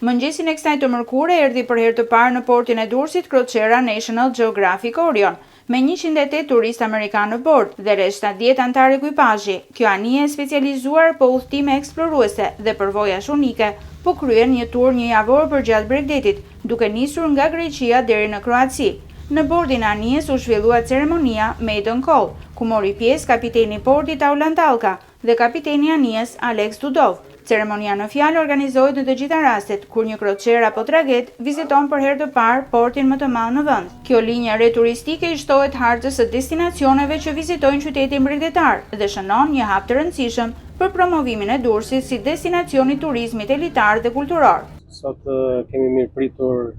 Mëngjesin e kësaj të mërkure erdhi për herë të parë në portin e Durrësit kroçera National Geographic Orion, me 108 turistë amerikanë në bord dhe rreth 70 antar ekipazhi. Kjo anije e specializuar po udhëtime eksploruese dhe përvojash unike po kryen një tur një javor përgjatë Bregdetit, duke nisur nga Greqia deri në Kroaci. Në bordin e anijes u zhvillua ceremonia Maiden Call, ku mori pjesë kapiteni i portit Aulan Tallka dhe kapiteni i anijes Alex Dudov. Ceremonia në fjalë organizohet në të gjitha rastet kur një kroçer apo traget viziton për herë të parë portin më të madh në vend. Kjo linjë re turistike i shtohet hartës së destinacioneve që vizitojnë qytetin bregdetar dhe shënon një hap të rëndësishëm për promovimin e Durrësit si destinacion i turizmit elitar dhe kulturor. Sot kemi mirëpritur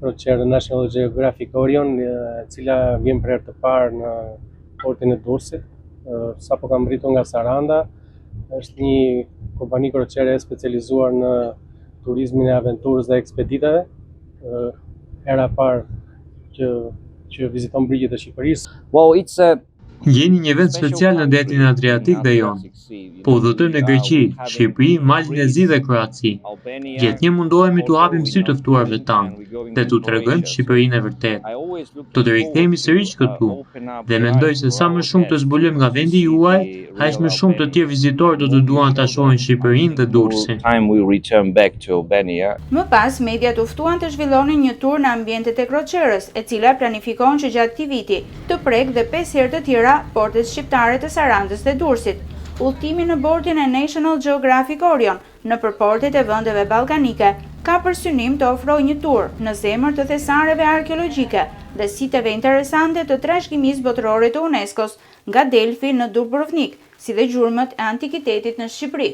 kroçerën National Geographic Orion, e cila vjen për herë të parë në portin e Durrësit. Sapo ka mbritur nga Saranda. Është një kompani kroçere e specializuar në turizmin e aventurës dhe ekspeditave. Hera parë që viziton brigjet e Shqipërisë. Jeni një vend special në detin Adriatik dhe jonë. Po udhëtojmë në Greqi, Shqipëri, Malin e Zi dhe Kroaci. Gjatë një mundohemi t'u hapim sy të ftuarve tanë dhe t'u tregojmë Shqipërinë e vërtet. Do të rikthehemi sërish këtu dhe mendoj se sa më shumë të zbulojmë nga vendi juaj, aq më shumë të tjerë vizitorë do të duan ta shohin Shqipërinë dhe Durrësin. Më pas, mediat u ftuan të zhvillonin një tur në ambientet e kroçerës, e cila planifikon që gjatë këtij viti të prek dhe 5 herë të tjera portet shqiptare të Sarandës dhe Durrësit. Udhëtimi në bordin e National Geographic Orion në përportet e vendeve ballkanike ka për synim të ofrojë një tur në zemër të thesareve arkeologjike dhe siteve interesante të trashëgimisë botërore të UNESCO-s, nga Delfi në Dubrovnik, si dhe gjurmët e antikitetit në Shqipëri.